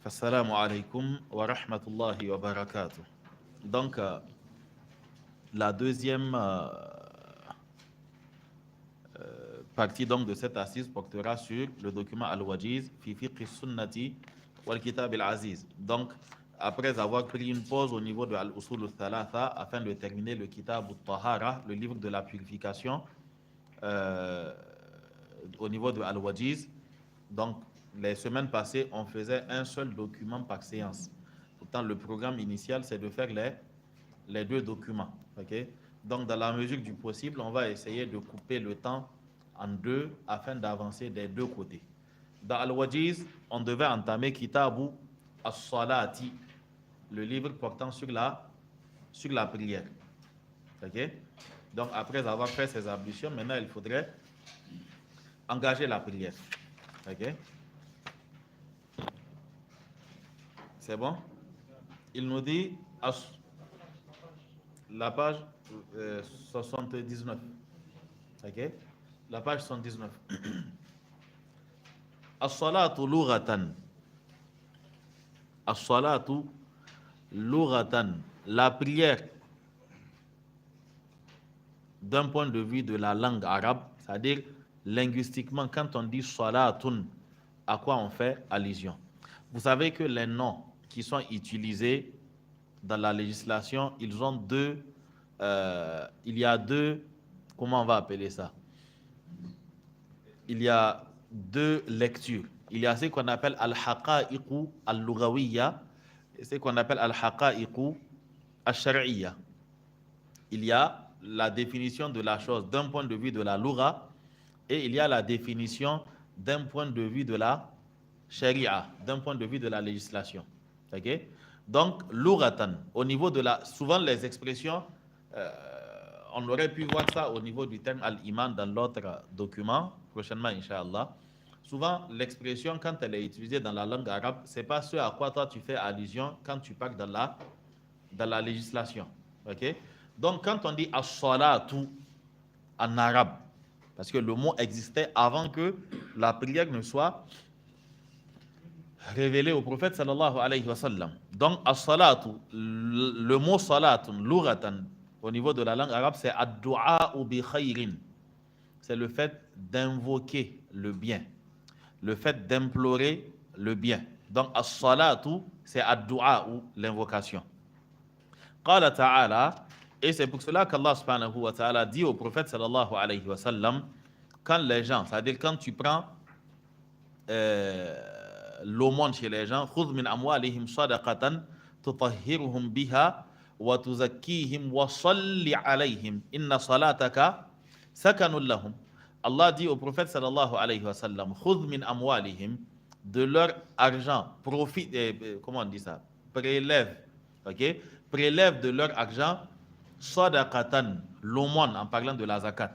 Assalamu alaikum wa rahmatullahi wa barakatuh. Donc, la deuxième partie donc, de cette assise portera sur le document Al-Wajiz fi fiqh sunnati wal kitab al-aziz. Donc, après avoir pris une pause au niveau de Al-Usul al-Thalatha afin de terminer le kitab al-Tahara, le livre de la purification, au niveau de Al-Wajiz. Donc, les semaines passées, on faisait un seul document par séance. Pourtant, le programme initial, c'est de faire les deux documents. Okay? Donc, dans la mesure du possible, on va essayer de couper le temps en deux afin d'avancer des deux côtés. Dans Al-Wajiz, on devait entamer Kitabu As-Salati, le livre portant sur la prière. Okay? Donc, après avoir fait ces ablutions, maintenant, il faudrait engager la prière. Ok? C'est bon? Il nous dit la page 79. Ok? La page 79. As-salatu lughatan. As-salatu lughatan. La prière d'un point de vue de la langue arabe, c'est-à-dire linguistiquement, quand on dit salatun, à quoi on fait allusion? Vous savez que les noms qui sont utilisés dans la législation, ils ont il y a deux, comment on va appeler ça? Il y a deux lectures. Il y a ce qu'on appelle al-haqa'iqu al-lughawiyya et ce qu'on appelle al-haqa'iqu al-shar'iyya. Il y a la définition de la chose d'un point de vue de la lugha et il y a la définition d'un point de vue de la sharia, d'un point de vue de la législation. Okay? Donc, lughatan, au niveau de la... Souvent, les expressions, on aurait pu voir ça au niveau du terme al-iman dans l'autre document, prochainement, Inch'Allah. Souvent, l'expression, quand elle est utilisée dans la langue arabe, ce n'est pas ce à quoi toi tu fais allusion quand tu parles dans la législation. Okay? Donc, quand on dit as-salatu en arabe, parce que le mot existait avant que la prière ne soit révélée au prophète sallallahu alayhi wa sallam. Donc, as-salatu, le mot salatun, lughatan, au niveau de la langue arabe, c'est ad-du'a bi khayrin. C'est le fait d'invoquer le bien, le fait d'implorer le bien. Donc, as-salatu, c'est ad-du'a ou l'invocation. Qala ta'ala, et c'est pour cela qu'Allah subhanahu wa ta'ala dit au prophète sallallahu alayhi wa sallam, quand les gens, c'est-à-dire quand tu prends l'aumône chez les gens, khudh min amwalihim sadaqatan tutahhiruhum biha wa tuzakkihim wa salli alayhim inna salataka sakanun lahum. Allah dit au prophète sallallahu alayhi wa sallam, khudh min amwalihim, de leur argent, profite, comment on dit ça, prélève, ok, prélève de leur argent sadaqatan, l'aumône en parlant de la zakat.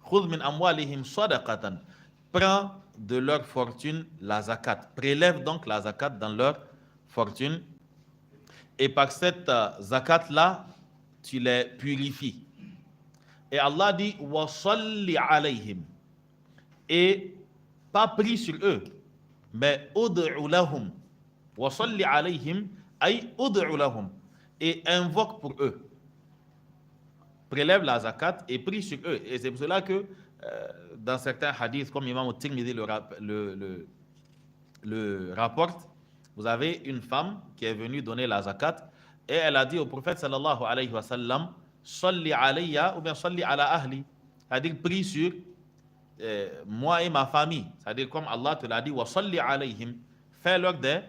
Khudh min amwalihim sadaqatan, prends de leur fortune la zakat, prélève donc la zakat dans leur fortune et par cette zakat là tu les purifies. Et Allah dit wa salli alayhim, et pas pris sur eux mais ud'u lahum, wa salli alayhim ay ud'u lahum, et invoque pour eux, prélève la zakat et prie sur eux. Et c'est pour cela que dans certains hadiths, comme Imam al-Tirmidhi le rapporte, vous avez une femme qui est venue donner la zakat et elle a dit au prophète sallallahu alayhi wa sallam, salli alayya ou bien salli ala ahli, c'est-à-dire prie sur moi et ma famille, c'est-à-dire comme Allah te l'a dit, wa salli alayhim, fais-leur des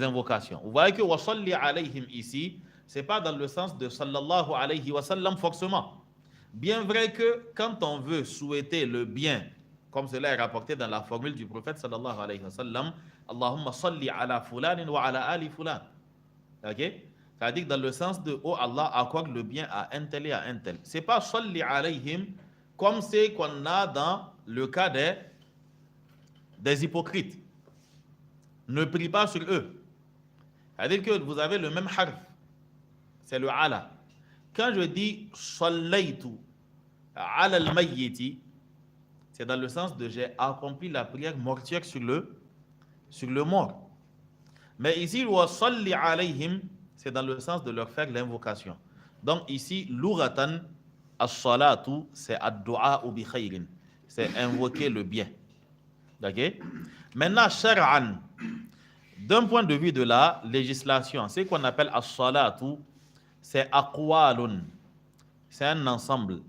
invocations. Vous voyez que wa salli alayhim ici, c'est pas dans le sens de sallallahu alayhi wa sallam forcément. Bien vrai que quand on veut souhaiter le bien, comme cela est rapporté dans la formule du prophète sallallahu alayhi wa sallam, Allahumma salli ala fulanin wa ala ali fulan. Ok? C'est-à-dire dans le sens de oh Allah accorde le bien à un tel et à un tel. C'est pas salli alayhim comme c'est qu'on a dans le cas des hypocrites. Ne prie pas sur eux. C'est-à-dire que vous avez le même harf. C'est le ala. Quand je dis sallaytu ala al-mayyiti, c'est dans le sens de j'ai accompli la prière mortuaire sur le mort. Mais ici, wa salli alayhim, c'est dans le sens de leur faire l'invocation. Donc ici, louratan, as-salatu, c'est ad-du'a bi khayrin. C'est invoquer le bien. Ok? Maintenant, shar'an, d'un point de vue de la législation, ce qu'on appelle as-salatu, c'est aqwalun. C'est un ensemble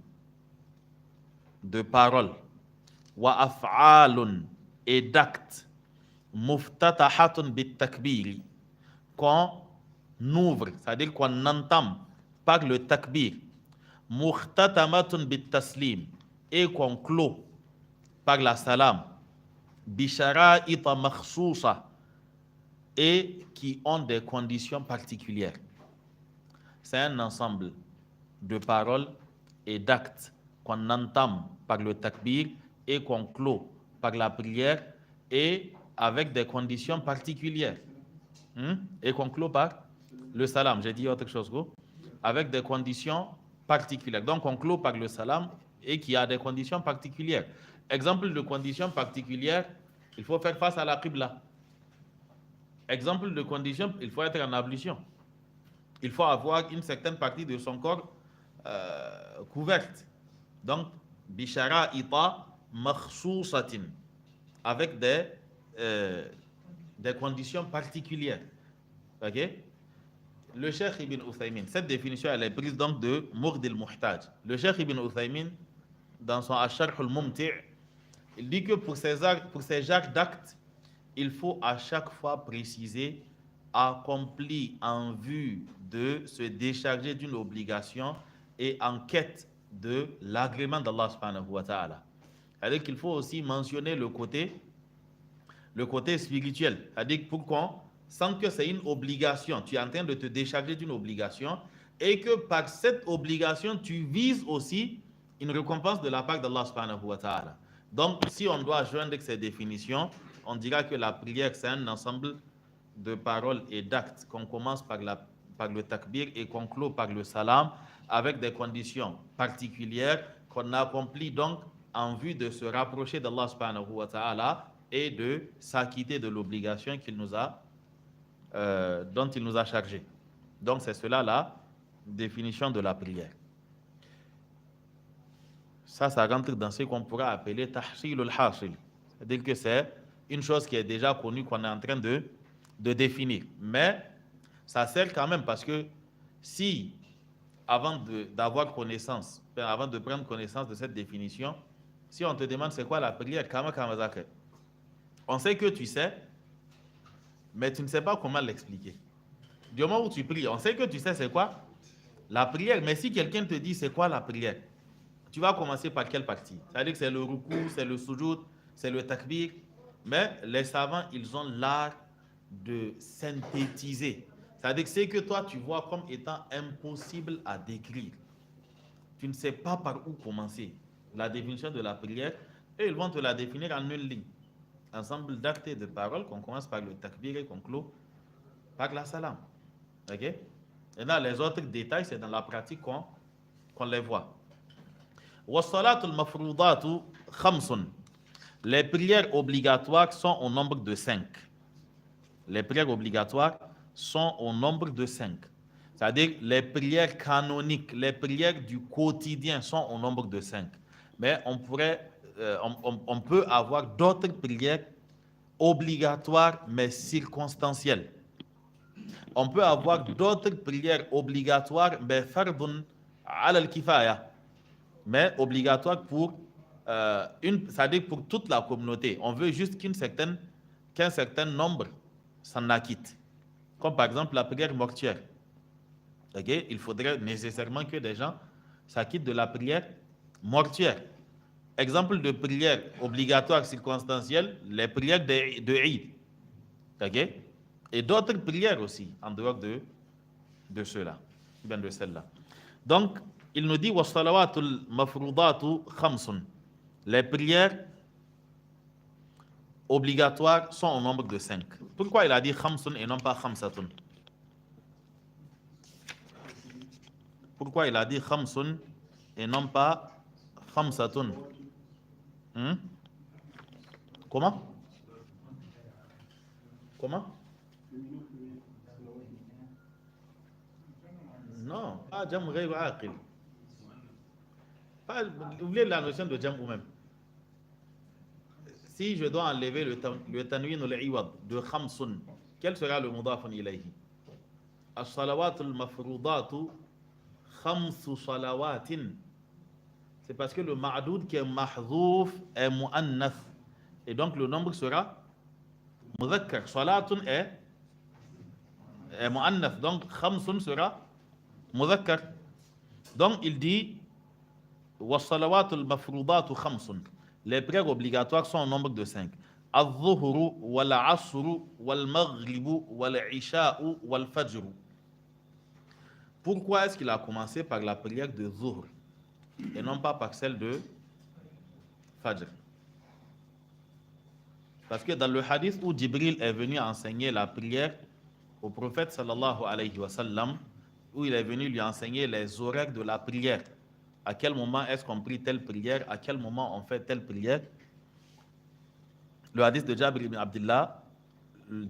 de paroles. Wa af'alun, et d'actes. Muftatahatun bit takbiri, qu'on ouvre, c'est-à-dire qu'on entame par le takbir. Muhtatamatun bit taslim, et qu'on clôt par la salam. Bishara'ita makhsousa, et qui ont des conditions particulières. C'est un ensemble de paroles et d'actes qu'on entame par le takbir et qu'on clôt par la prière et avec des conditions particulières. Et qu'on clôt par le salam. J'ai dit autre chose, go? Avec des conditions particulières. Donc on clôt par le salam et qui a des conditions particulières. Exemple de conditions particulières, il faut faire face à la qibla. Exemple de conditions, il faut être en ablution. Il faut avoir une certaine partie de son corps couverte. Donc, bishara ita makhsousatin, avec des conditions particulières. Ok? Le Cheikh Ibn Uthaymin, cette définition elle est prise donc de Mughd al-Muhtaj. Le Cheikh Ibn Uthaymin, dans son Asharh al-Mumti', il dit que pour ces genres d'actes, il faut à chaque fois préciser accompli en vue de se décharger d'une obligation et en quête de l'agrément d'Allah subhanahu wa ta'ala. C'est-à-dire qu'il faut aussi mentionner le côté spirituel. C'est-à-dire pour qu'on sente que c'est une obligation, tu es en train de te décharger d'une obligation et que par cette obligation, tu vises aussi une récompense de la part d'Allah subhanahu wa ta'ala. Donc, si on doit joindre ces définitions, on dira que la prière, c'est un ensemble de paroles et d'actes qu'on commence par le takbir et qu'on clôt par le salam avec des conditions particulières qu'on accomplit donc en vue de se rapprocher d'Allah subhanahu wa ta'ala et de s'acquitter de l'obligation dont il nous a chargé. Donc c'est cela la définition de la prière. Ça rentre dans ce qu'on pourrait appeler tahsil al-hasil. C'est-à-dire que c'est une chose qui est déjà connue, qu'on est en train de définir. Mais ça sert quand même parce que si, avant d'avoir connaissance, avant de prendre connaissance de cette définition, si on te demande c'est quoi la prière, on sait que tu sais, mais tu ne sais pas comment l'expliquer. Du moment où tu pries, on sait que tu sais c'est quoi la prière, mais si quelqu'un te dit c'est quoi la prière, tu vas commencer par quelle partie? C'est-à-dire que c'est le ruku, c'est le sujoud, c'est le takbir. Mais les savants, ils ont l'art de synthétiser. C'est-à-dire que c'est que toi, tu vois comme étant impossible à décrire. Tu ne sais pas par où commencer. La définition de la prière, et ils vont te la définir en une ligne. Ensemble d'actes et de paroles qu'on commence par le takbir et qu'on clôt par la salam. Ok? Et là, les autres détails, c'est dans la pratique qu'on les voit. Les prières obligatoires sont au nombre de 5. Les prières obligatoires sont au nombre de 5. C'est-à-dire les prières canoniques, les prières du quotidien sont au nombre de 5. Mais on peut avoir d'autres prières obligatoires mais circonstancielles. On peut avoir d'autres prières obligatoires mais fardun ala al-kifaya, mais obligatoire c'est-à-dire pour toute la communauté. On veut juste qu'un certain nombre s'en acquitte. Comme par exemple la prière mortuaire. Okay? Il faudrait nécessairement que des gens s'acquittent de la prière mortuaire. Exemple de prière obligatoire circonstancielle, les prières de Eid. Okay? Et d'autres prières aussi, en dehors de ceux-là, bien de celles-là. Donc, il nous dit wasalawatul mafrudatu khamsun. Les prières obligatoires sont au nombre de 5. Pourquoi il a dit khamsun et non pas khamsatun? Pourquoi il a dit khamsun et non pas khamsatun? Comment? Non, pas jam ghayr aqil. Oubliez la notion de jam ou même. Si je dois enlever le tanwin ou le iwad de khamsun, quel sera le mudafun ilayhi? As-salawat al-mafrudatu khamsu salawatin. C'est parce que le ma'doud qui est mahzouf est mu'annath. Et donc le nombre sera mudhakkar. Salatun est mu'annath. Donc khamsun sera mudhakkar. Donc il dit was-salawat al-mafrudatu khamsun. Les prières obligatoires sont au nombre de 5. Al-dhuhru, wal-asru, wal-maghribu, wal-isha'u, wal-fajru. Pourquoi est-ce qu'il a commencé par la prière de Zuhr et non pas par celle de Fajr? Parce que dans le hadith où Jibril est venu enseigner la prière au prophète sallallahu alayhi wa sallam, où il est venu lui enseigner les horaires de la prière, à quel moment est-ce qu'on prie telle prière, à quel moment on fait telle prière. Le hadith de Jabir ibn Abdullah,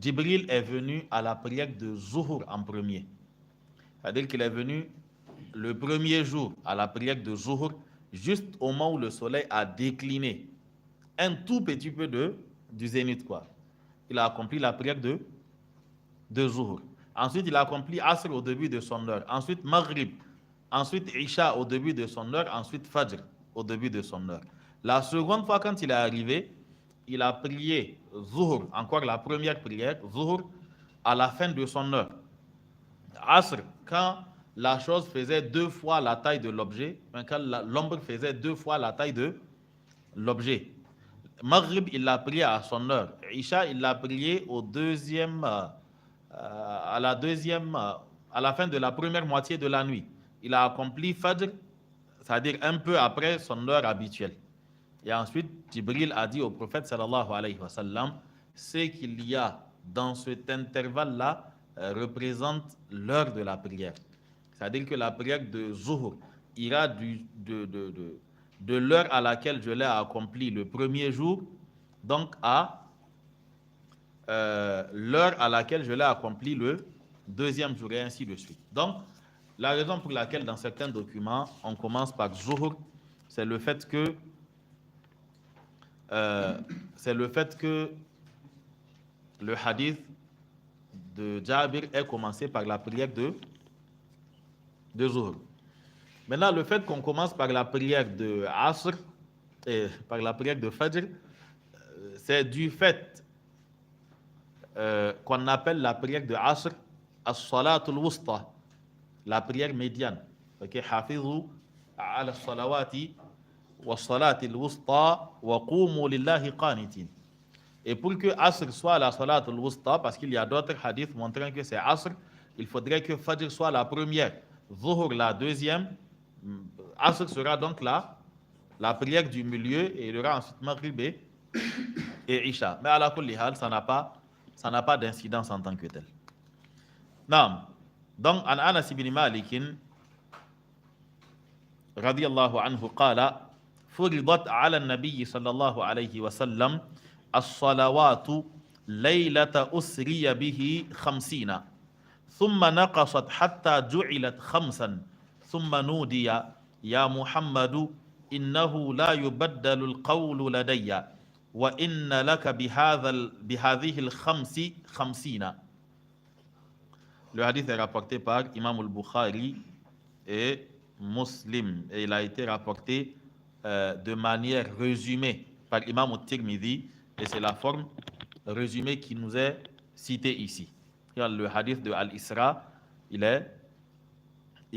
Jibril est venu à la prière de Zuhur en premier. C'est-à-dire qu'il est venu le premier jour à la prière de Zuhur, juste au moment où le soleil a décliné un tout petit peu du zénith, quoi. Il a accompli la prière de Zuhur. Ensuite, il a accompli Asr au début de son heure. Ensuite, Maghrib. Ensuite, Isha au début de son heure. Ensuite, Fajr au début de son heure. La seconde fois, quand il est arrivé, il a prié Zuhur, encore la première prière, Zuhur, à la fin de son heure. Asr, quand la chose faisait 2 fois la taille de l'objet, quand l'ombre faisait 2 fois la taille de l'objet. Maghrib, il l'a prié à son heure. Isha, il l'a prié au deuxième, à la fin de la première moitié de la nuit. Il a accompli Fajr, c'est-à-dire un peu après son heure habituelle. Et ensuite, Jibril a dit au prophète sallallahu alayhi wa sallam, ce qu'il y a dans cet intervalle-là représente l'heure de la prière. C'est-à-dire que la prière de Zuhur ira de l'heure à laquelle je l'ai accompli le premier jour, donc à l'heure à laquelle je l'ai accompli le deuxième jour, et ainsi de suite. Donc, la raison pour laquelle dans certains documents, on commence par Zuhur, c'est le fait que le hadith de Jabir est commencé par la prière de Zuhur. Maintenant, le fait qu'on commence par la prière de Asr et par la prière de Fajr, c'est du fait qu'on appelle la prière de Asr as-salatul wusta, la prière médiane. Ok, hafidhu ala salawati wa salatil wusta wa qumu lillahi qanitin. Et pour que Asr soit la salatul wusta, parce qu'il y a d'autres hadiths montrant que c'est Asr, il faudrait que Fajr soit la première, Zuhur la deuxième, Asr sera donc la prière du milieu, et il y aura ensuite Maghrib et Isha. Mais à la kulli hal, ça n'a pas d'incidence en tant que tel. Naam. Donc, an Anas ibn Malik radiyallahu anhu qala furidat ala an-nabiy sallallahu alayhi wa sallam as-salawatu laylata usriya bihi 50 ثم نقصت حتى جعلت 5 ثم نودي يا محمد إنه لا يبدل القول لدي وإن لك بهذه الخمس 50. Le hadith est rapporté par Imam al-Bukhari et Muslim, et il a été rapporté de manière résumée par Imam al-Tirmidhi, et c'est la forme résumée qui nous est citée ici. Le hadith de Al-Isra, il est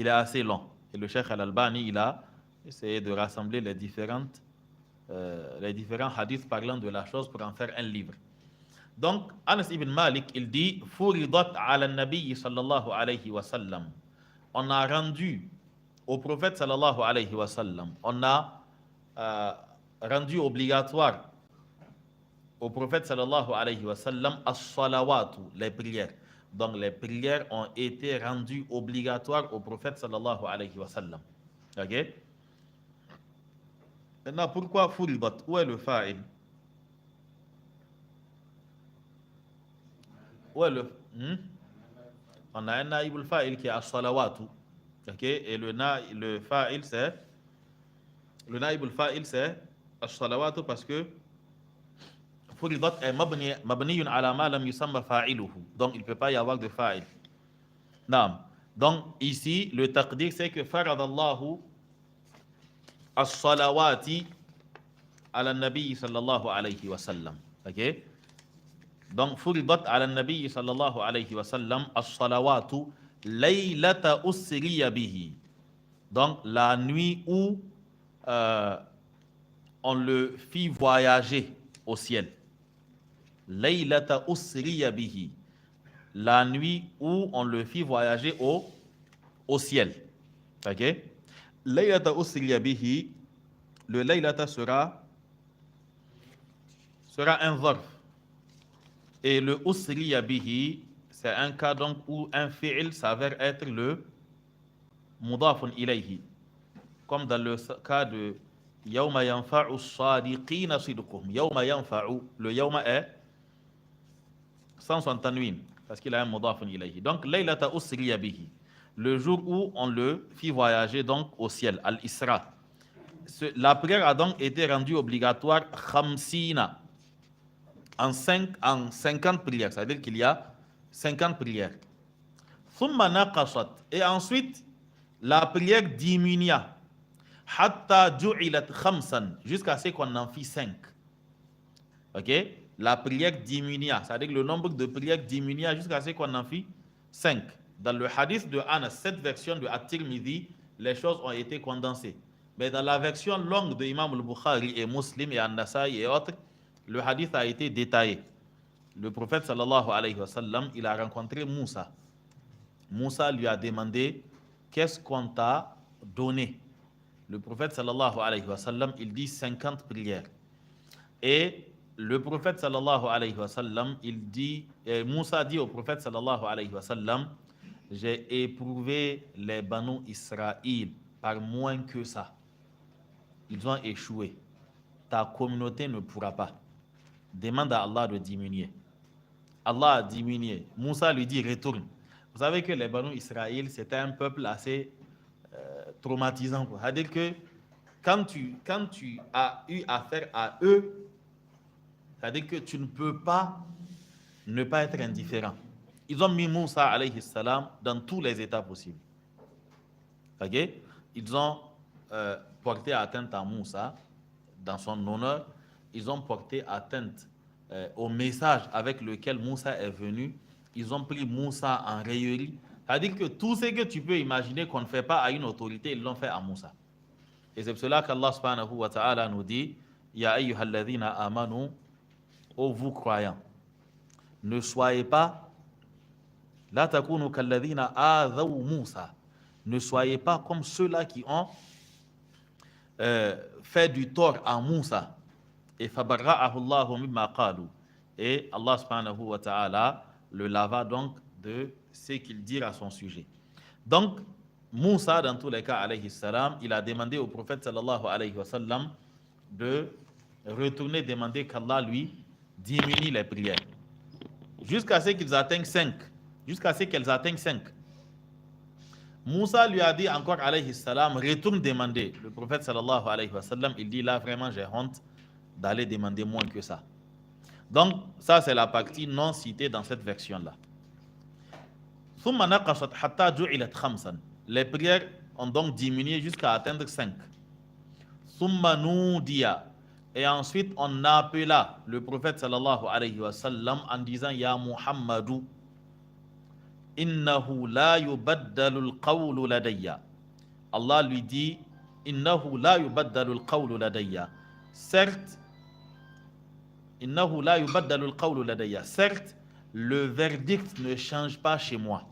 assez long. Et le Cheikh Al-Albani, il a essayé de rassembler les différents hadiths parlant de la chose pour en faire un livre. Donc, Anas ibn Malik, il dit Furidat ala nabi sallallahu alayhi wa sallam. On a rendu au prophète sallallahu alayhi wa sallam, on a rendu obligatoire au prophète sallallahu alayhi wa sallam as-salawatu, les prières. Donc les prières ont été rendues obligatoires au prophète sallallahu alayhi wa sallam. Ok? Maintenant, pourquoi furidat? Où est le fa'il? Ouais, on a un naïb al-fa'il qui est as-salawatu. Ok? Et le fa'il, c'est. Le naïb al-fa'il, c'est as-salawatu parce que furidat est mabniyun ala ma lam yusamma fa'iluhu. Donc, il ne peut pas y avoir de fa'il. Naam. Donc, ici, le taqdir, c'est que faradallahu as-salawati ala nabi sallallahu alayhi wa sallam. Ok? Donc, furidat ala nabi sallallahu alayhi wa sallam as-salawatu laylata usriya bihi. Donc, la nuit où on le fit voyager au ciel. Laylata usriya bihi. La nuit où on le fit voyager au ciel. Ok? Laylata usriya bihi. Le laylata sera un zarf. Et le usriya bihi, c'est un cas donc où un fi'il s'avère être le mudafun ilayhi. Comme dans le cas de yawma yanfa'u as-sadiqina sidquhum. Yawma yanfa'u, le yawma est sans son tanwin parce qu'il a un mudafun ilayhi. Donc laylata usriya bihi, le jour où on le fit voyager donc au ciel, al-Isra. La prière a donc été rendue obligatoire khamsina, en 50 prières, c'est-à-dire qu'il y a 50 prières. Thumma naqasat, et ensuite la prière diminua hatta ju'ilat khamsan, jusqu'à ce qu'on en fit 5. Ok? La prière diminua, c'est-à-dire que le nombre de prières diminua jusqu'à ce qu'on en fit 5. Dans le hadith de Anas, cette version de At-Tirmidhi, les choses ont été condensées. Mais dans la version longue de Imam al-Bukhari et Muslim et An-Nasa'i et autres, le hadith a été détaillé. Le prophète sallallahu alayhi wa sallam, il a rencontré Moussa. Moussa lui a demandé, qu'est-ce qu'on t'a donné? Le prophète sallallahu alayhi wa sallam, il dit 50 prières. Et le prophète sallallahu alayhi wa sallam, Moussa dit au prophète sallallahu alayhi wa sallam, j'ai éprouvé les Banu Israël par moins que ça. Ils ont échoué. Ta communauté ne pourra pas. Demande à Allah de diminuer. Allah a diminué. Moussa lui dit, retourne. Vous savez que les Banu Israël, c'était un peuple assez traumatisant. C'est-à-dire que quand tu as eu affaire à eux, c'est-à-dire que tu ne peux pas ne pas être indifférent. Ils ont mis Moussa alayhi salam dans tous les états possibles. Ok? Ils ont porté atteinte à Moussa dans son honneur. Ils ont porté atteinte au message avec lequel Moussa est venu. Ils ont pris Moussa en raillerie. C'est-à-dire que tout ce que tu peux imaginer qu'on ne fait pas à une autorité, ils l'ont fait à Moussa. Et c'est pour cela qu'Allah subhanahu wa ta'ala nous dit, Ya ayyuhalladhina amanu, ô vous croyants, ne soyez pas, la takunu kalladhina adhaw Moussa, ne soyez pas comme ceux-là qui ont fait du tort à Moussa. Et fabarra'ahu Allahu mimma qalu. Et Allah subhanahu wa ta'ala le lava donc de ce qu'il dit à son sujet. Donc, Moussa, dans tous les cas, alayhi salam, il a demandé au prophète sallallahu alayhi wa sallam de retourner demander qu'Allah lui diminue les prières. Jusqu'à ce qu'ils atteignent 5. Jusqu'à ce qu'elles atteignent 5. Moussa lui a dit encore alayhi salam, retourne demander. Le prophète sallallahu alayhi wa sallam, il dit là vraiment j'ai honte d'aller demander moins que ça. Donc, ça c'est la partie non citée dans cette version-là. Les prières ont donc diminué jusqu'à atteindre 5. Et ensuite, on appela le prophète sallallahu alayhi wa sallam en disant Ya Muhammadu, innahu la yubaddalu al-qawlu ladayya. Allah lui dit Innahu la yubaddalu al-qawlu ladayya. Certes, Innahu la yubaddalu al-qawlu ladayya. Certes, le verdict ne change pas chez moi.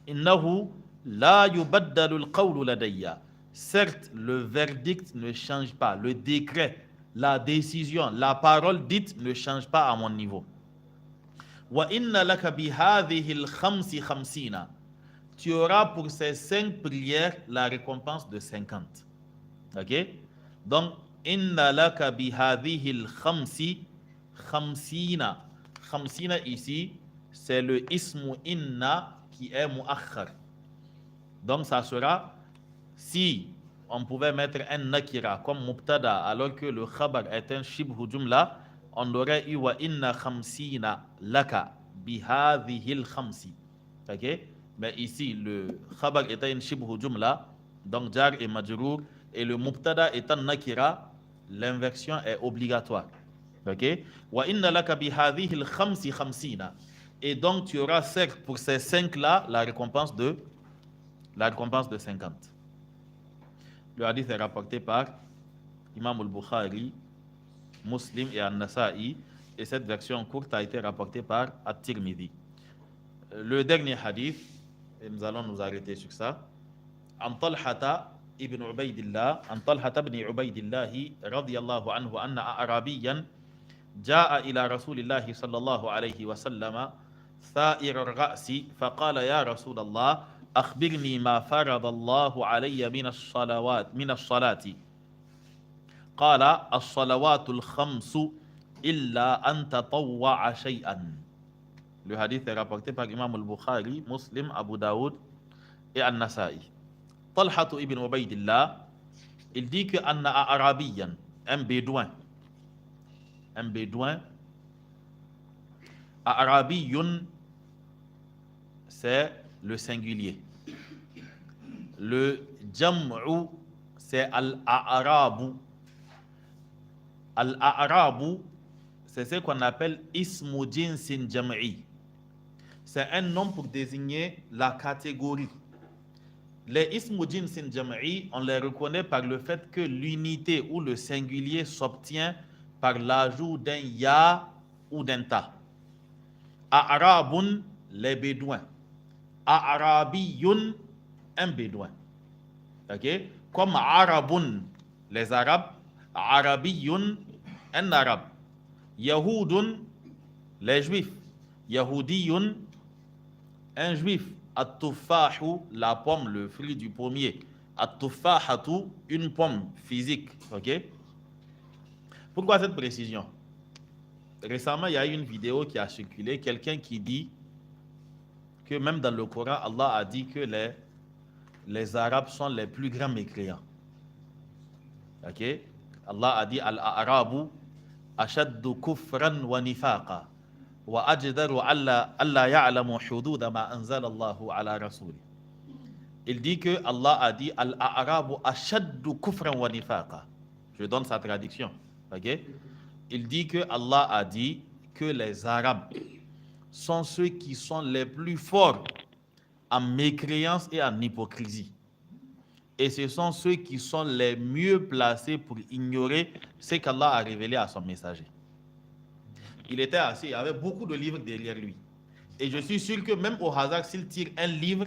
Innahu la yubaddalu al-qawlu ladayya. Certes, le verdict ne change pas. Le décret, la décision, la parole dite ne change pas à mon niveau. Wa inna laka bi hadhihi al-khamsi khamsina. Tu auras pour ces 5 prières la récompense de 50. Ok? Donc, inna laka bi hadhihi al-khamsi khamsina. Khamsina ici, c'est le ismu inna qui est mu'akhar. Donc ça sera, si on pouvait mettre un nakira comme mubtada alors que le khabar est un shibhu jumla, on aurait eu wa inna khamsina laka bihadhihil khamsi. Ok? Mais ici, le khabar est un shibhu jumla, donc jar et majrour, et le mubtada étant nakira, l'inversion est obligatoire. Ok? Wa inna laka bihadhihil khamsi khamsina. Et donc tu auras certes pour ces 5 là la récompense de 50. Le hadith est rapporté par Imam al-Bukhari, Muslim et An-Nasa'i, et cette version courte a été rapportée par At-Tirmidhi. Le dernier hadith, et nous allons nous arrêter sur ça. An Talhata ibn Ubaydillah, An Talhata ibn Ubaydillah radiyallahu anhu anna Arabiyan جاء إلى رسول الله صلى الله عليه وسلم ثائر الرأس فقال يا رسول الله أخبرني ما فرض الله علي من الصلاة قال الصلوات الخمس إلا أن تطوع شيئا. Le hadith est rapporté par Imam al-Bukhari, Muslim, Abu Daoud et An-Nasa'i. Talha ibn Ubaydillah, il dit que Anna Arabiyan, un bédouin, Arabiyun, c'est le singulier. Le jam'u, c'est al-a'rabu. Al-a'rabu, c'est ce qu'on appelle ismu jinsin jam'i. C'est un nom pour désigner la catégorie. Les ismu jinsin jam'i, on les reconnaît par le fait que l'unité ou le singulier s'obtient par l'ajout d'un ya ou d'un ta. A'rabun, les bédouins. A'rabiyun, un bédouin. Ok? Comme Arabun, les arabes. Arabiyun, un arabe. Yahoudun, les juifs. Yahoudiyun, un juif. At-tuffahu, la pomme, le fruit du pommier. At-tuffahatu, une pomme physique. Ok? Pourquoi cette précision? Récemment, il y a eu une vidéo qui a circulé, quelqu'un qui dit que même dans le Coran, Allah a dit que les Arabes sont les plus grands mécréants. Ok? Allah a dit Al-A'rabu ashaddu kufran wa nifaqa wa ajdaru alla ya'lamu hududa ma anzala Allahu ala rasuli. Il dit que Allah a dit Al-A'rabu ashaddu kufran wa nifaqa. Je donne sa traduction. Ok? Il dit que Allah a dit que les Arabes sont ceux qui sont les plus forts en mécréance et en hypocrisie. Et ce sont ceux qui sont les mieux placés pour ignorer ce qu'Allah a révélé à son messager. Il était assis, il y avait beaucoup de livres derrière lui. Et je suis sûr que même au hasard, s'il tire un livre,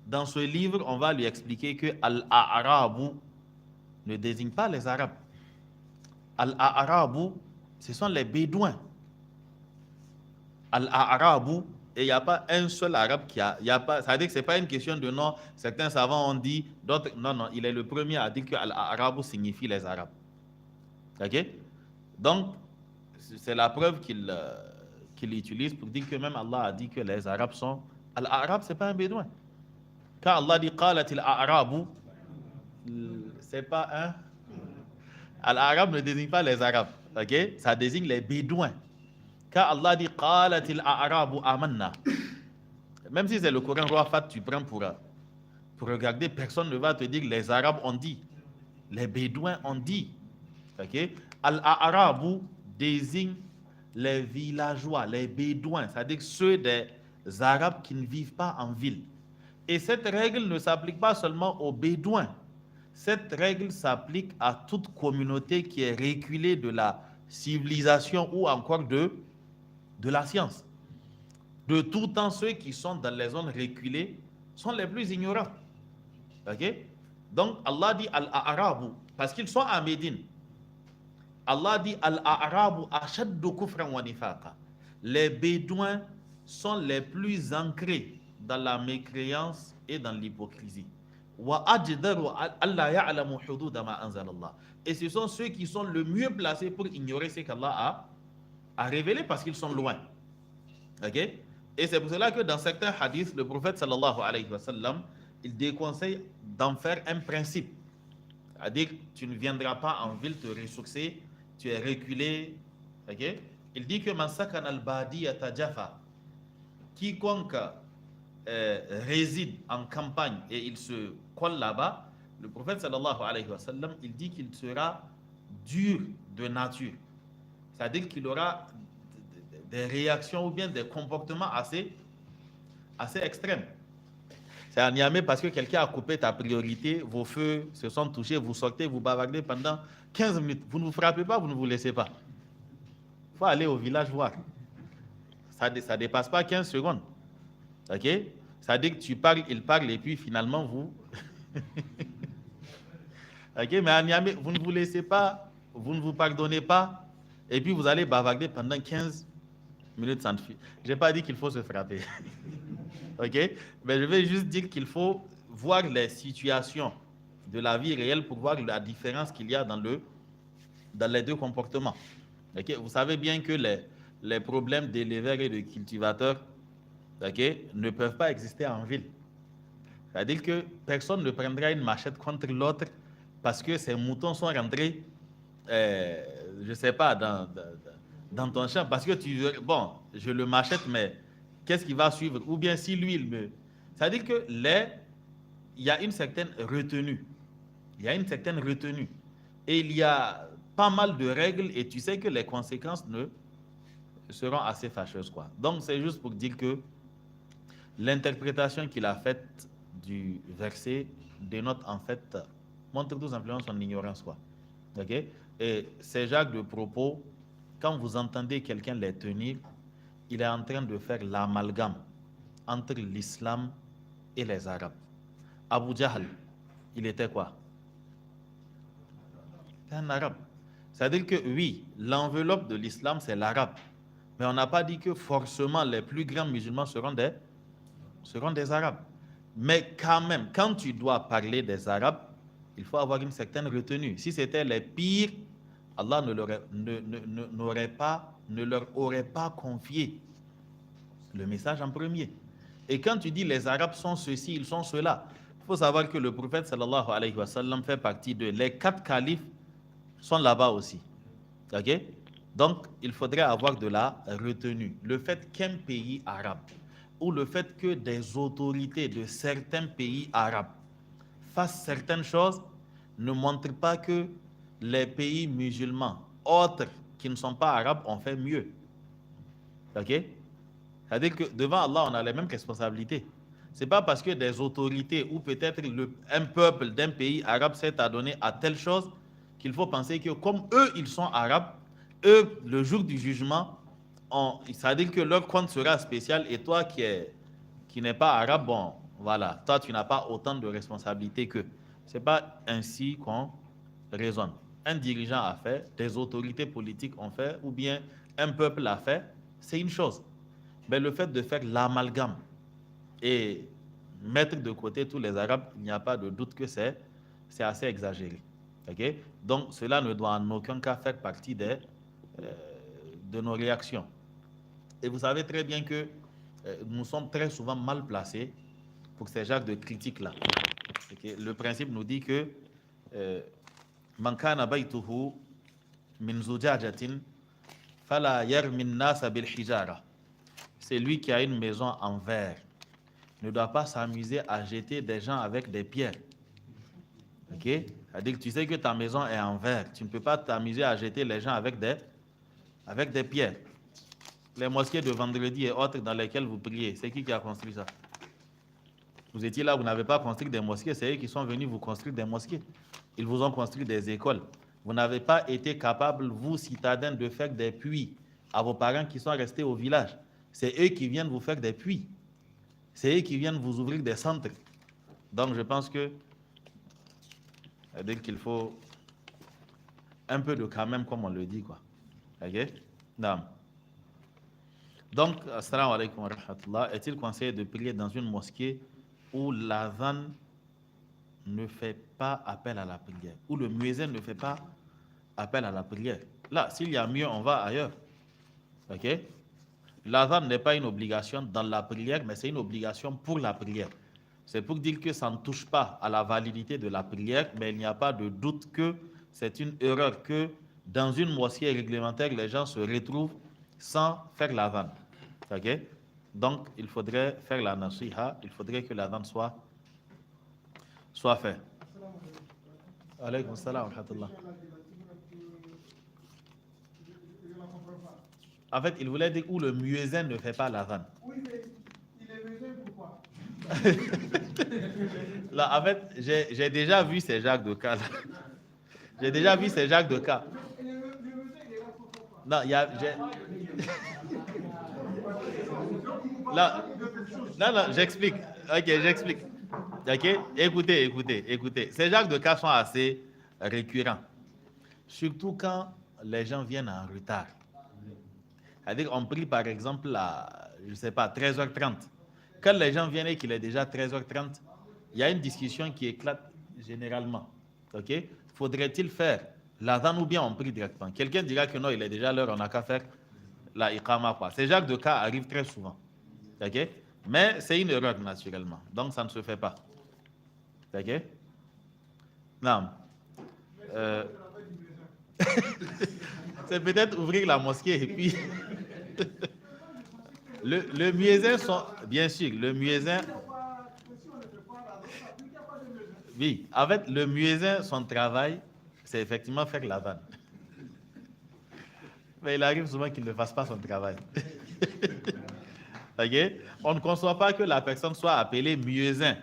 dans ce livre, on va lui expliquer que Al-A'rabu ne désigne pas les Arabes. Al-A'rabu, ce sont les Bédouins. Al-A'rabu, et il n'y a pas un seul arabe qui a. Ça veut dire que ce n'est pas une question de nom. Certains savants ont dit, d'autres. Non, il est le premier à dire que Al-A'rabu signifie les Arabes. Ok? Donc, c'est la preuve qu'il utilise pour dire que même Allah a dit que les Arabes sont. Al-A'rab, ce n'est pas un Bédouin. Quand Allah dit Qalatil A'rabu, ce n'est pas un. Al-Arab ne désigne pas les Arabes. Ok? Ça désigne les Bédouins. Quand Allah dit Qalatil A'rabu amanna, même si c'est le Coran roi Fat, tu prends pour regarder, personne ne va te dire les Arabes ont dit. Les Bédouins ont dit. Ok? Al-A'rabu désigne les villageois, les Bédouins, c'est-à-dire ceux des Arabes qui ne vivent pas en ville. Et cette règle ne s'applique pas seulement aux Bédouins. Cette règle s'applique à toute communauté qui est reculée de la civilisation ou encore de la science. De tout temps, ceux qui sont dans les zones reculées sont les plus ignorants. Ok? Donc, Allah dit Al-A'rabu, parce qu'ils sont à Médine. Allah dit Al-A'rabu ashaddu kufran wa nifaqa. Les Bédouins sont les plus ancrés dans la mécréance et dans l'hypocrisie. Wa ajdaru alla ya'lamu hududa ma anzalallah. Et ce sont ceux qui sont le mieux placés pour ignorer ce qu'Allah a révélé parce qu'ils sont loin. Ok? Et c'est pour cela que dans certains hadiths, le prophète sallallahu alayhi wa sallam, il déconseille d'en faire un principe. C'est-à-dire que tu ne viendras pas en ville te ressourcer, tu es reculé. Ok? Il dit que man sakana al-badiyata jafa, quiconque réside en campagne et il se colle là-bas, le prophète sallallahu alayhi wa sallam, il dit qu'il sera dur de nature. C'est-à-dire qu'il aura des réactions ou bien des comportements assez extrêmes. C'est à Niamey parce que quelqu'un a coupé ta priorité, vos feux se sont touchés, vous sortez, vous bavardez pendant 15 minutes. Vous ne vous frappez pas, vous ne vous laissez pas. Il faut aller au village voir. Ça ne dépasse pas 15 secondes. Ok? Ça veut dire que tu parles, il parle et puis finalement vous. Ok? Mais à Niamey, vous ne vous laissez pas, vous ne vous pardonnez pas et puis vous allez bavarder pendant 15 minutes sans suite. Je n'ai pas dit qu'il faut se frapper. Ok? Mais je vais juste dire qu'il faut voir les situations de la vie réelle pour voir la différence qu'il y a dans les deux comportements. Ok? Vous savez bien que les problèmes d'éleveurs et de cultivateurs, ok, ne peuvent pas exister en ville. C'est-à-dire que personne ne prendra une machette contre l'autre parce que ces moutons sont rentrés, je ne sais pas, dans ton champ. Parce que bon, je le machette, mais qu'est-ce qui va suivre? Ou bien si lui, il me... C'est-à-dire que il y a une certaine retenue. Il y a une certaine retenue. Et il y a pas mal de règles et tu sais que les conséquences seront assez fâcheuses, quoi. Donc, c'est juste pour dire que l'interprétation qu'il a faite du verset dénote en fait, montre tout simplement son ignorance, quoi. Ok? Et ces genres de propos, quand vous entendez quelqu'un les tenir, il est en train de faire l'amalgame entre l'islam et les Arabes. Abu Jahl, il était quoi? Un arabe. C'est-à-dire que oui, l'enveloppe de l'islam, c'est l'arabe. Mais on n'a pas dit que forcément les plus grands musulmans seront des arabes. Mais quand même, quand tu dois parler des arabes, il faut avoir une certaine retenue. Si c'était les pires, Allah ne leur aurait pas confié le message en premier. Et quand tu dis les arabes sont ceci, ils sont cela, il faut savoir que le prophète sallallahu alayhi wa sallam fait partie de les 4 califes sont là-bas aussi. Ok? Donc, il faudrait avoir de la retenue. Le fait qu'un pays arabe ou le fait que des autorités de certains pays arabes fassent certaines choses ne montre pas que les pays musulmans autres qui ne sont pas arabes ont fait mieux. Ok? C'est-à-dire que devant Allah, on a les mêmes responsabilités. Ce n'est pas parce que des autorités ou peut-être un peuple d'un pays arabe s'est adonné à telle chose qu'il faut penser que comme eux, ils sont arabes, eux, le jour du jugement, ça veut dire que leur compte sera spécial et toi qui n'es pas arabe, bon, voilà, toi, tu n'as pas autant de responsabilités qu'eux. Ce n'est pas ainsi qu'on raisonne. Un dirigeant a fait, des autorités politiques ont fait, ou bien un peuple a fait, c'est une chose. Mais le fait de faire l'amalgame et mettre de côté tous les Arabes, il n'y a pas de doute que c'est assez exagéré. Okay? Donc, cela ne doit en aucun cas faire partie de nos réactions. Et vous savez très bien que nous sommes très souvent mal placés pour ces genres de critiques-là. Okay? Le principe nous dit que Man kana baytuhu min zujajatin fala yarmin nasa bil hijara. C'est lui qui a une maison en verre ne doit pas s'amuser à jeter des gens avec des pierres. Ok? C'est-à-dire que tu sais que ta maison est en verre. Tu ne peux pas t'amuser à jeter les gens avec des pierres. Les mosquées de vendredi et autres dans lesquelles vous priez, c'est qui a construit ça? Vous étiez là, vous n'avez pas construit des mosquées, c'est eux qui sont venus vous construire des mosquées. Ils vous ont construit des écoles. Vous n'avez pas été capable, vous, citadins, de faire des puits à vos parents qui sont restés au village. C'est eux qui viennent vous faire des puits. C'est eux qui viennent vous ouvrir des centres. Donc, je pense que qu'il faut un peu de quand même, comme on le dit, quoi. Ok? Non. Donc, assalamu alaikum wa rahmatullah. Est-il conseillé de prier dans une mosquée où l'adhan ne fait pas appel à la prière, où le muezzin ne fait pas appel à la prière? Là, s'il y a mieux, on va ailleurs. Ok? L'adhan n'est pas une obligation dans la prière, mais c'est une obligation pour la prière. C'est pour dire que ça ne touche pas à la validité de la prière, mais il n'y a pas de doute que c'est une erreur que dans une mosquée réglementaire, les gens se retrouvent sans faire l'adhan. Ok? Donc, il faudrait faire la nasiha, il faudrait que l'adhan soit fait. Alaykoum salam wa rahmatullah. En fait, il voulait dire où le muezzin ne fait pas l'adhan. Oui, mais il est muezzin pourquoi? Là, en fait, j'ai déjà vu ces Jacques de cas. J'ai déjà vu ces Jacques de cas. Non, il y a. Là, non, j'explique. Ok, j'explique. Ok, écoutez. Ces Jacques de cas sont assez récurrents. Surtout quand les gens viennent en retard. C'est-à-dire, on prie par exemple à, je ne sais pas, 13h30. Quand les gens viennent et qu'il est déjà 13h30, il y a une discussion qui éclate généralement. Ok? Faudrait-il faire l'adhan ou bien on prie directement? Quelqu'un dira que non, il est déjà l'heure, on n'a qu'à faire la iqama. Ces genres de cas arrivent très souvent. Ok? Mais c'est une erreur naturellement. Donc ça ne se fait pas. Ok? Non. C'est peut-être ouvrir la mosquée et puis. Le muezzin sont. Bien sûr, le muezzin. Oui, en fait, le muezzin, son travail, c'est effectivement faire l'adhan. Mais il arrive souvent qu'il ne fasse pas son travail. Ok? On ne conçoit pas que la personne soit appelée muezzin,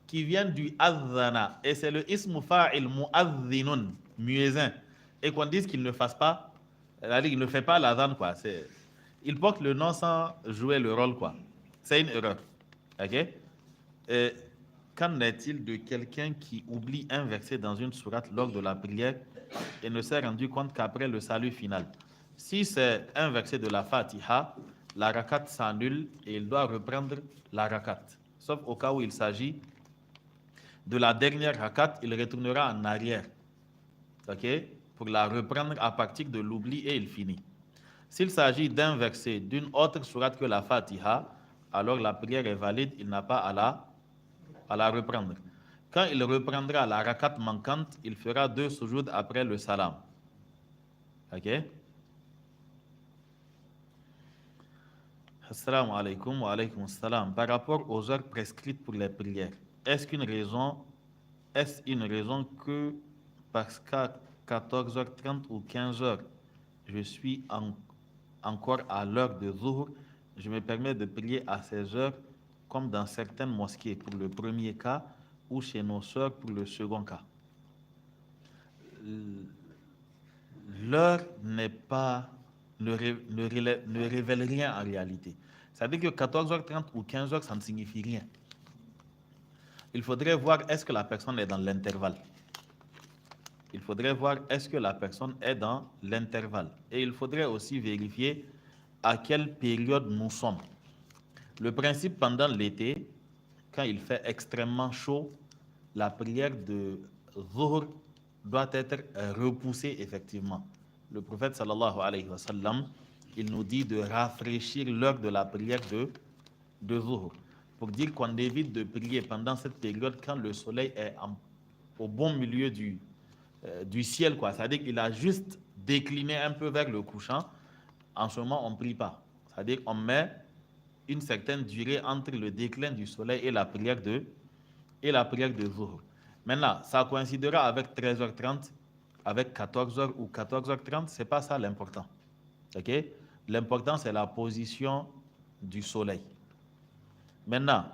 qui vient du adhana, et c'est le ismu fa'il mu'adhinun, muezzin, et qu'on dise qu'il ne fasse pas, c'est-à-dire qu'il ne fait pas l'adhan, quoi. Il porte le nom sans jouer le rôle, quoi. C'est une erreur. Ok? Et qu'en est-il de quelqu'un qui oublie un verset dans une sourate lors de la prière et ne s'est rendu compte qu'après le salut final? Si c'est un verset de la Fatiha, la rakat s'annule et il doit reprendre la rakat. Sauf au cas où il s'agit de la dernière rakat, il retournera en arrière. Ok? Pour la reprendre à partir de l'oubli et il finit. S'il s'agit d'un verset d'une autre sourate que la Fatiha, alors la prière est valide, il n'a pas à la reprendre. Quand il reprendra la rakat manquante, il fera 2 sujoud après le salam. Ok? Assalamu alaikum wa alaykum assalam. Par rapport aux heures prescrites pour les prières, est-ce une raison que parce qu'à 14h30 ou 15h, je suis encore à l'heure de Zuhr, je me permets de prier à ces heures comme dans certaines mosquées pour le premier cas ou chez nos sœurs pour le second cas? L'heure ne révèle rien en réalité. C'est-à-dire que 14h30 ou 15h, ça ne signifie rien. Il faudrait voir est-ce que la personne est dans l'intervalle. Il faudrait voir est-ce que la personne est dans l'intervalle. Et il faudrait aussi vérifier à quelle période nous sommes. Le principe pendant l'été, quand il fait extrêmement chaud, la prière de Zuhr doit être repoussée effectivement. Le prophète sallallahu alayhi wa sallam, il nous dit de rafraîchir l'heure de la prière de Zuhr, pour dire qu'on évite de prier pendant cette période quand le soleil est au bon milieu du ciel, quoi. C'est-à-dire qu'il a juste décliné un peu vers le couchant. En ce moment, on ne prie pas. C'est-à-dire qu'on met une certaine durée entre le déclin du soleil et la prière de Zuhr. Maintenant, ça coïncidera avec 13h30, avec 14h ou 14h30, c'est pas ça l'important. Ok? L'important, c'est la position du soleil. Maintenant,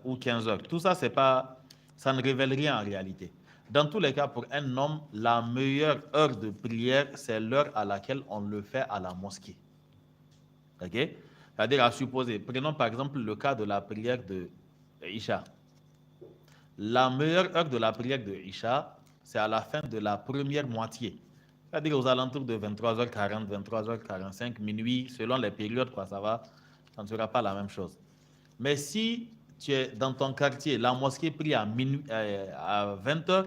ou 15h, tout ça, ça ne révèle rien en réalité. Dans tous les cas, pour un homme, la meilleure heure de prière, c'est l'heure à laquelle on le fait à la mosquée. Ok? C'est-à-dire à supposer, prenons par exemple le cas de la prière de Isha. La meilleure heure de la prière de Isha, c'est à la fin de la première moitié. C'est-à-dire aux alentours de 23h40, 23h45, minuit, selon les périodes, quoi, ça ne sera pas la même chose. Mais si tu es dans ton quartier, la mosquée prie à 20h,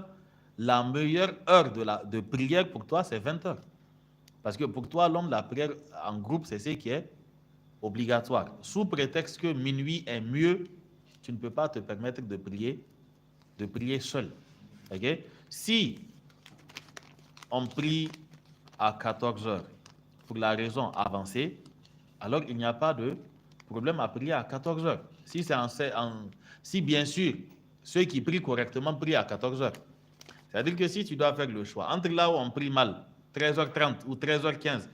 la meilleure heure de prière pour toi, c'est 20h. Parce que pour toi, l'homme, la prière en groupe, c'est ce qui est obligatoire, sous prétexte que minuit est mieux, tu ne peux pas te permettre de prier seul. Okay? Si on prie à 14 heures pour la raison avancée, alors il n'y a pas de problème à prier à 14 heures. Si bien sûr, ceux qui prient correctement prient à 14 heures. C'est-à-dire que si tu dois faire le choix entre là où on prie mal, 13h30 ou 13h15,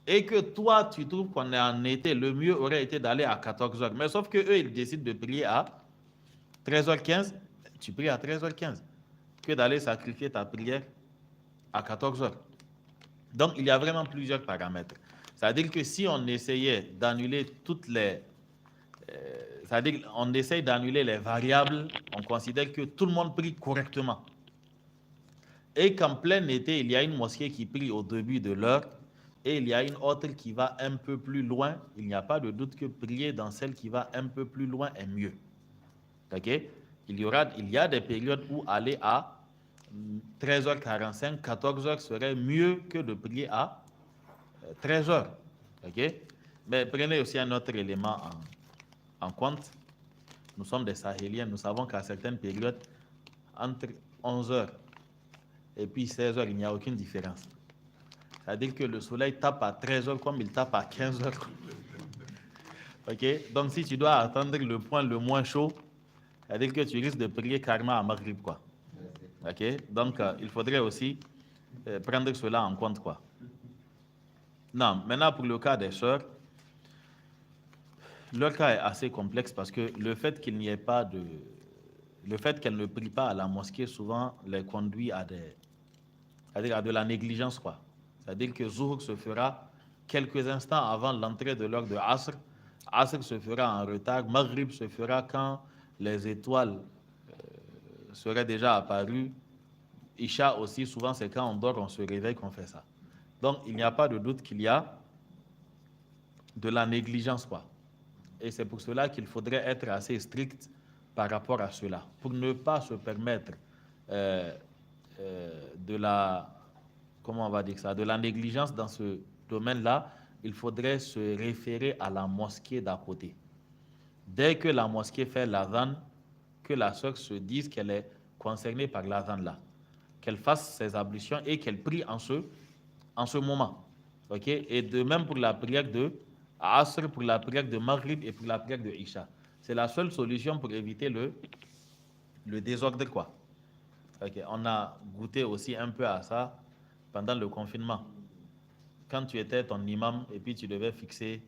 et que toi, tu trouves qu'on est en été, le mieux aurait été d'aller à 14h. Mais sauf que eux, ils décident de prier à 13h15, tu pries à 13h15, que d'aller sacrifier ta prière à 14h. Donc, il y a vraiment plusieurs paramètres. C'est-à-dire que si on essayait d'annuler toutes les... c'est-à-dire qu'on essaye d'annuler les variables, on considère que tout le monde prie correctement. Et qu'en plein été, il y a une mosquée qui prie au début de l'heure et il y a une autre qui va un peu plus loin. Il n'y a pas de doute que prier dans celle qui va un peu plus loin est mieux. Ok? Il y a des périodes où aller à 13h45, 14h serait mieux que de prier à 13h. Ok? Mais prenez aussi un autre élément en compte. Nous sommes des Sahéliens, nous savons qu'à certaines périodes, entre 11h et puis 16h, il n'y a aucune différence. C'est-à-dire que le soleil tape à 13h comme il tape à 15h. Ok? Donc, si tu dois attendre le point le moins chaud, c'est-à-dire que tu risques de prier carrément à Maghrib, quoi. Ok? Donc, il faudrait aussi prendre cela en compte, quoi. Non, maintenant, pour le cas des sœurs, leur cas est assez complexe parce que le fait qu'il n'y ait pas de... Le fait qu'elles ne prient pas à la mosquée, souvent, les conduit à c'est-à-dire à de la négligence, quoi. C'est-à-dire que Zuhur se fera quelques instants avant l'entrée de l'heure de Asr. Asr se fera en retard. Maghrib se fera quand les étoiles seraient déjà apparues. Isha aussi, souvent, c'est quand on dort, on se réveille qu'on fait ça. Donc, il n'y a pas de doute qu'il y a de la négligence, quoi. Et c'est pour cela qu'il faudrait être assez strict par rapport à cela, pour ne pas se permettre de la, comment on va dire ça, de la négligence dans ce domaine-là. Il faudrait se référer à la mosquée d'à côté. Dès que la mosquée fait l'adhan, que la sœur se dise qu'elle est concernée par l'adhan là, qu'elle fasse ses ablutions et qu'elle prie en ce moment. Ok? Et de même pour la prière de Asr, pour la prière de Maghrib et pour la prière de Isha. C'est la seule solution pour éviter le désordre, quoi. Okay. On a goûté aussi un peu à ça pendant le confinement. Quand tu étais ton imam et puis tu devais fixer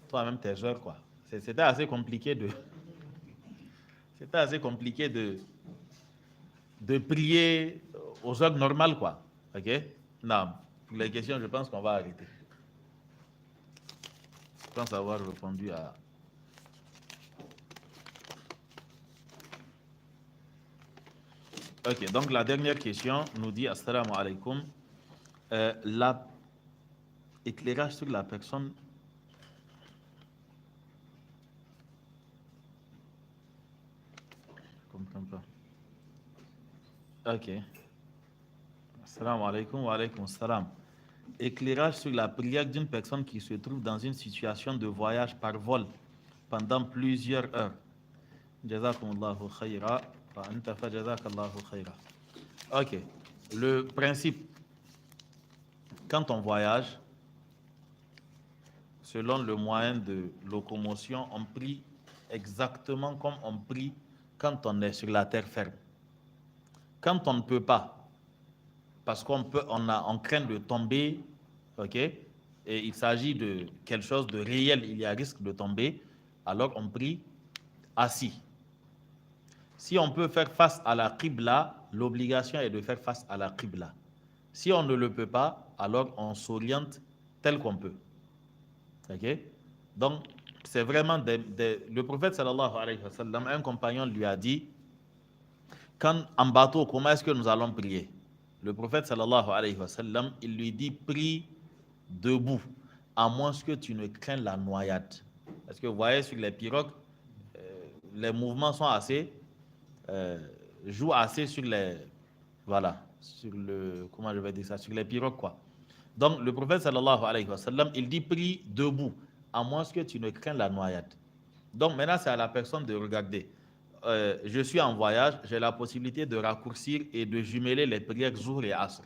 toi-même tes heures, quoi. C'était assez compliqué de prier aux heures normales, quoi. Ok? Non. Pour les questions, je pense qu'on va arrêter. Je pense avoir répondu à... Ok, donc la dernière question nous dit Assalamu alaikum. L'éclairage sur la personne. Je ne comprends pas. Ok. Assalamu alaikum wa alaikum assalam. Éclairage sur la prière d'une personne qui se trouve dans une situation de voyage par vol pendant plusieurs heures. Jazakumullahu khayra. Ok. Le principe, quand on voyage, selon le moyen de locomotion, on prie exactement comme on prie quand on est sur la terre ferme. Quand on ne peut pas, parce qu'on craint de tomber, ok, et il s'agit de quelque chose de réel, il y a risque de tomber, alors on prie assis. Si on peut faire face à la qibla, l'obligation est de faire face à la qibla. Si on ne le peut pas, alors on s'oriente tel qu'on peut. Ok? Donc, c'est vraiment le prophète sallallahu alayhi wa sallam, un compagnon lui a dit, quand en bateau, comment est-ce que nous allons prier? Le prophète sallallahu alayhi wa sallam, il lui dit, prie debout, à moins que tu ne crains la noyade. Parce que vous voyez, sur les pirogues, les mouvements sont assez... joue assez sur les, voilà, sur le, comment je vais dire ça, sur les pirogues, quoi. Donc, le prophète sallallahu alayhi wa sallam, il dit prie debout, à moins que tu ne crains la noyade. Donc maintenant, c'est à la personne de regarder. Je suis en voyage, j'ai la possibilité de raccourcir et de jumeler les prières Zuhr et Asr.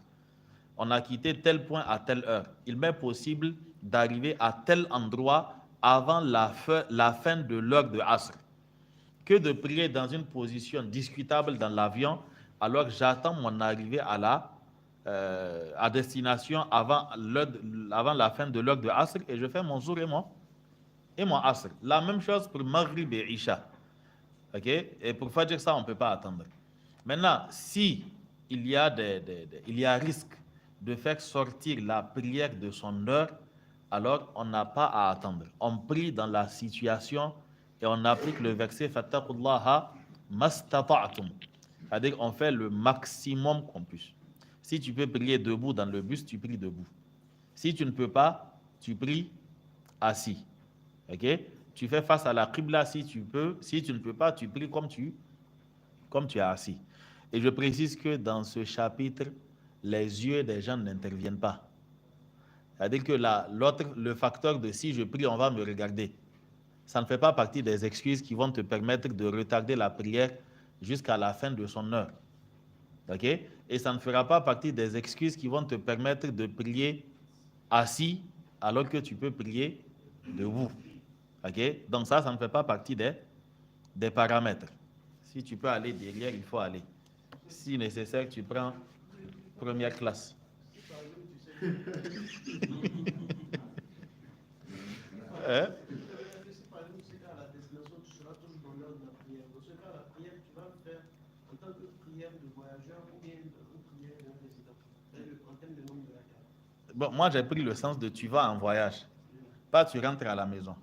On a quitté tel point à telle heure. Il m'est possible d'arriver à tel endroit avant la fin de l'heure de Asr, que de prier dans une position discutable dans l'avion alors que j'attends mon arrivée à destination avant la fin de l'heure de Asr et je fais mon Zuhr et mon Asr. La même chose pour Maghrib et Isha. Ok? Et pour Fajr, ça, on ne peut pas attendre. Maintenant, si il y a risque de faire sortir la prière de son heure, alors on n'a pas à attendre. On prie dans la situation et on applique le verset Fattaqullaha mastata'tum. C'est-à-dire qu'on fait le maximum qu'on puisse. Si tu peux prier debout dans le bus, tu pries debout. Si tu ne peux pas, tu pries assis. Ok? Tu fais face à la qibla si tu peux. Si tu ne peux pas, tu pries comme tu es assis. Et je précise que dans ce chapitre, les yeux des gens n'interviennent pas. C'est-à-dire que le facteur de si je prie, on va me regarder. Ça ne fait pas partie des excuses qui vont te permettre de retarder la prière jusqu'à la fin de son heure. Ok? Et ça ne fera pas partie des excuses qui vont te permettre de prier assis alors que tu peux prier debout. Ok? Donc ça ne fait pas partie des paramètres. Si tu peux aller derrière, il faut aller. Si nécessaire, tu prends première classe. Hein? Bon, moi, j'ai pris le sens de tu vas en voyage, pas tu rentres à la maison.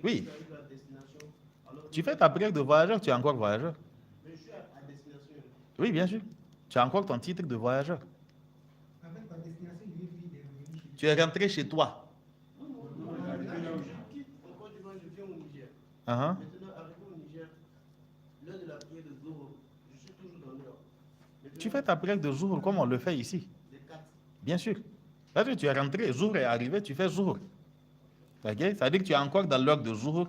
Oui. Tu fais ta prière de voyageur, tu es encore voyageur. Oui, bien sûr. Tu as encore ton titre de voyageur. Tu es rentré chez toi. Tu fais ta prière de Zuhr comme on le fait ici. Bien sûr. Parce que tu es rentré, Zuhr est arrivé, tu fais Zuhr. Okay? Ça veut dire que tu es encore dans l'heure de Zuhr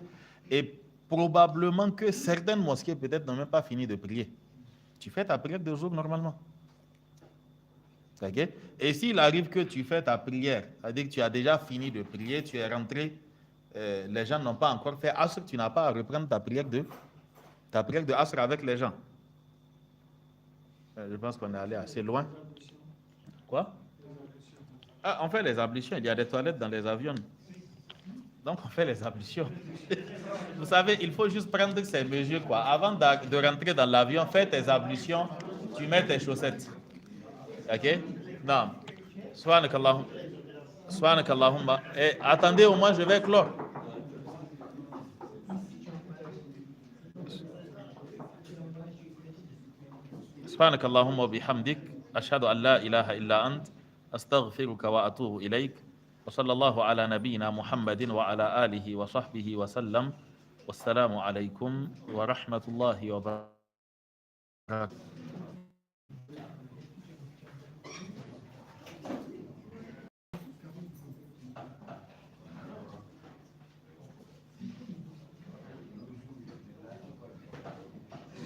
et probablement que certaines mosquées peut-être n'ont même pas fini de prier. Tu fais ta prière de Zuhr normalement. Okay? Et s'il arrive que tu fais ta prière, c'est-à-dire que tu as déjà fini de prier, tu es rentré, les gens n'ont pas encore fait Asr, tu n'as pas à reprendre ta prière de Asr avec les gens. Je pense qu'on est allé assez loin. Quoi? Ah, on fait les ablutions. Il y a des toilettes dans les avions. Donc, on fait les ablutions. Vous savez, il faut juste prendre ces mesures, quoi. Avant de rentrer dans l'avion, fais tes ablutions, tu mets tes chaussettes. Ok? Non. Subhanakallahumma. Et attendez, au moins, je vais clore. Subhanakallahumma wa bihamdik. Ashhadu an la ilaha illa ant. أستغفرك وأتوب إليك وصلى الله على نبينا محمد وعلى آله وصحبه وسلم والسلام عليكم ورحمة الله وبركاته.